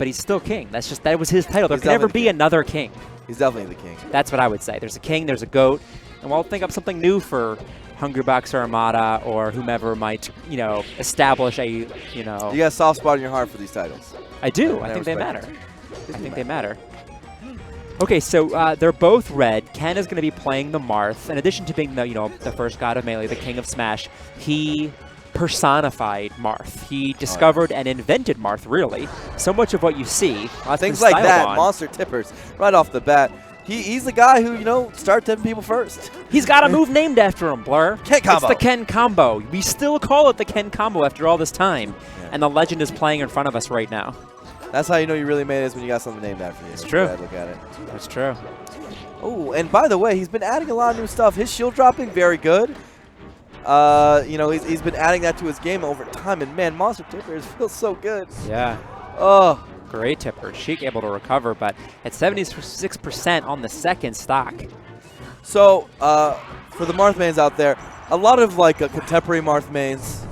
but he's still king. That was his title. There can never be another king. He's definitely the king. That's what I would say. There's a king, there's a GOAT, and we'll think up something new for Hungrybox or Armada or whomever might, establish a, You got a soft spot in your heart for these titles. I do. I think they matter. I think they matter. Okay, so they're both red. Ken is going to be playing the Marth. In addition to being the first god of Melee, the king of Smash, he personified Marth. He discovered and invented Marth, really. So much of what you see, things like that, monster tippers, right off the bat. He's the guy who, started tipping people first. He's got a move named after him, Blur. Ken combo. It's the Ken combo. We still call it the Ken combo after all this time. Yeah. And the legend is playing in front of us right now. That's how you know you really made it, is when you got something named after you. It's true. Look at it. That's true. Oh, and by the way, he's been adding a lot of new stuff. His shield dropping, very good. He's been adding that to his game over time, and man, monster tippers feels so good. Yeah. Oh. Great tipper. Sheik able to recover, but at 76% on the second stock. So, for the Marth mains out there, a lot of contemporary Marth mains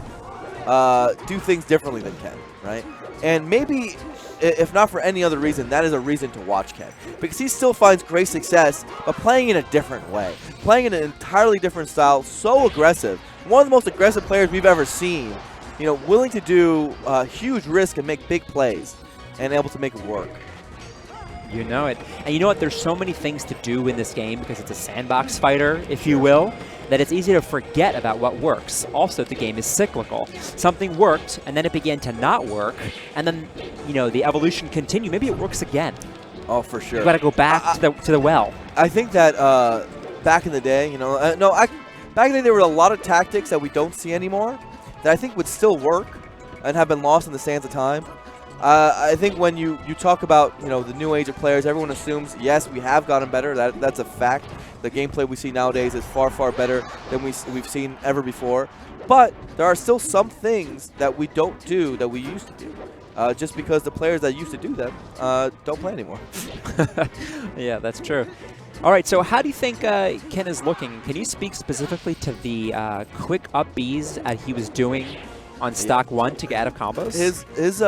do things differently than Ken, right? And maybe, if not for any other reason, that is a reason to watch Ken. Because he still finds great success, but playing in a different way. Playing in an entirely different style, so aggressive. One of the most aggressive players we've ever seen. Willing to do huge risk and make big plays. And able to make it work. You know it. And you know what? There's so many things to do in this game because it's a sandbox fighter, if you will, that it's easy to forget about what works. Also, the game is cyclical. Something worked, and then it began to not work, and then, the evolution continued. Maybe it works again. Oh, for sure. You got to go back to the well. I think that back in the day, back in the day there were a lot of tactics that we don't see anymore that I think would still work and have been lost in the sands of time. I think when you talk about the new age of players, everyone assumes yes, we have gotten better. That's a fact. The gameplay we see nowadays is far far better than we've seen ever before. But there are still some things that we don't do that we used to do, just because the players that used to do them don't play anymore. Yeah, that's true. All right, so how do you think Ken is looking? Can you speak specifically to the quick up Bs he was doing on stock 1 to get out of combos? His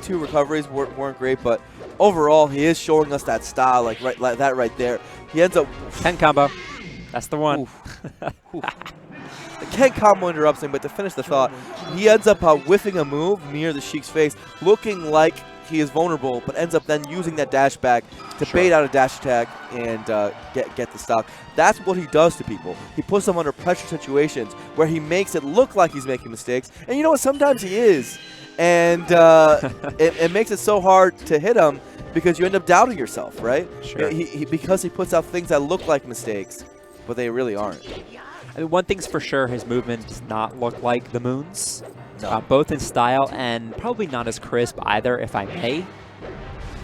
2 recoveries weren't great, but overall he is showing us that style, like that right there. He ends up 10 combo. That's the one. The Ken combo interrupts him, but to finish the thought, he ends up whiffing a move near the Sheik's face, looking like he is vulnerable, but ends up then using that dash back to bait out a dash attack and get the stock. That's what he does to people. He puts them under pressure situations where he makes it look like he's making mistakes. And you know what? Sometimes he is. And it makes it so hard to hit him because you end up doubting yourself, right? Sure. Because he puts out things that look like mistakes, but they really aren't. I mean, one thing's for sure, his movement does not look like the Moon's. No. Both in style and probably not as crisp either, if I may.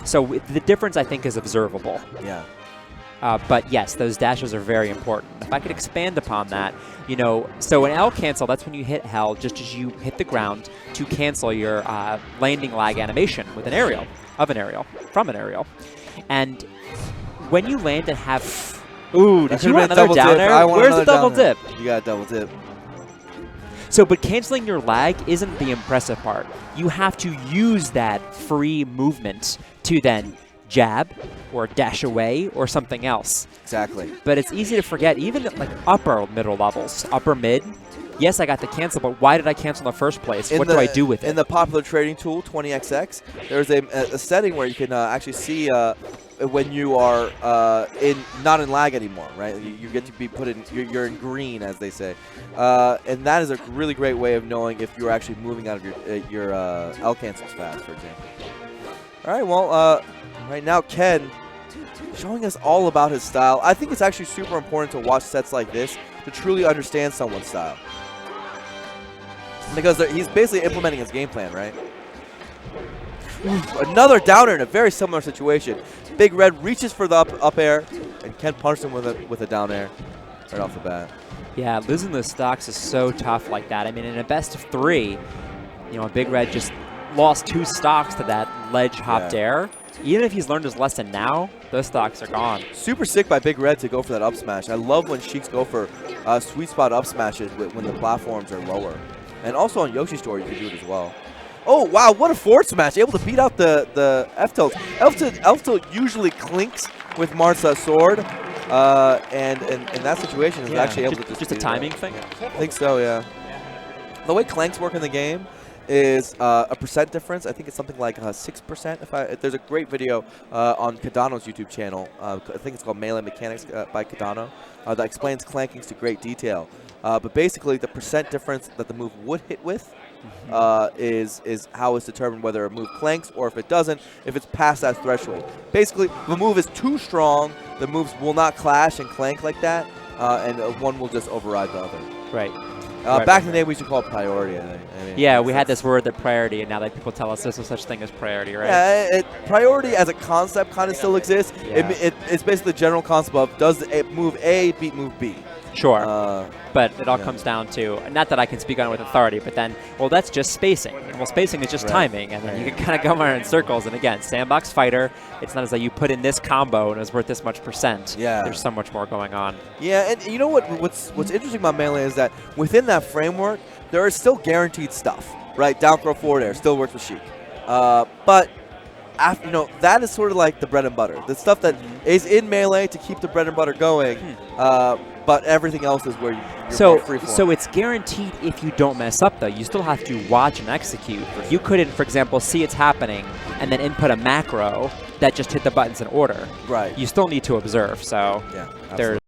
So the difference, I think, is observable. Yeah. But yes, those dashes are very important. If I could expand upon that, so an L cancel, that's when you hit L just as you hit the ground to cancel your landing lag animation with an aerial, from an aerial. And when you land and have... Ooh, did you want another down air? Where's the double dip? You got a double dip. So, but canceling your lag isn't the impressive part. You have to use that free movement to then jab or dash away or something else. Exactly. But it's easy to forget, even at upper middle levels, upper mid. Yes, I got the cancel, but why did I cancel in the first place? What do I do with it? In the popular trading tool, 20XX, there's a setting where you can actually see when you are not in lag anymore, right? You get to be put in, you're in green, as they say. And that is a really great way of knowing if you're actually moving out of your L cancels fast, for example. All right, well, right now, Ken showing us all about his style. I think it's actually super important to watch sets like this to truly understand someone's style. Because he's basically implementing his game plan, right? Another downer in a very similar situation. Big Red reaches for the up air, and Ken punishes him with a down air right off the bat. Yeah, losing those stocks is so tough like that. I mean, in a best of 3, Big Red just lost 2 stocks to that ledge hopped air. Even if he's learned his lesson now, those stocks are gone. Super sick by Big Red to go for that up smash. I love when Sheiks go for sweet spot up smashes when the platforms are lower. And also on Yoshi's Story, you can do it as well. Oh, wow, what a forward smash. Able to beat out the F-tilt. F-tilt usually clinks with Marth's sword. And in that situation, is actually able to just a timing thing? I think so, yeah. The way clanks work in the game is a percent difference. I think it's something like 6%. There's a great video on Cardano's YouTube channel. I think it's called Melee Mechanics by Cardano that explains clankings to great detail. But basically, the percent difference that the move would hit with is how it's determined whether a move clanks or if it doesn't, if it's past that threshold. Basically, if a move is too strong, the moves will not clash and clank like that, and one will just override the other. Right. Back in the day, we used to call it priority, I think. I mean, yeah, we had this word, the priority, and now that people tell us there's no such thing as priority, right? Yeah, priority as a concept kind of still exists. Yeah. It's basically the general concept of does move A beat move B. Sure. But it all comes down to, not that I can speak on it with authority, but then, well, that's just spacing. Well, spacing is just timing, and then you can kind of go around in circles. And again, sandbox fighter, it's not as though you put in this combo and it's worth this much percent. Yeah. There's so much more going on. Yeah, and you know what's interesting about Melee is that within that framework, there is still guaranteed stuff, right? Down throw forward air still works with Sheik. But after, that is sort of like the bread and butter. The stuff that is in Melee to keep the bread and butter going. But everything else is where you're more free form. So it's guaranteed if you don't mess up, though. You still have to watch and execute. You couldn't, for example, see it's happening and then input a macro that just hit the buttons in order. Right. You still need to observe. So yeah, there's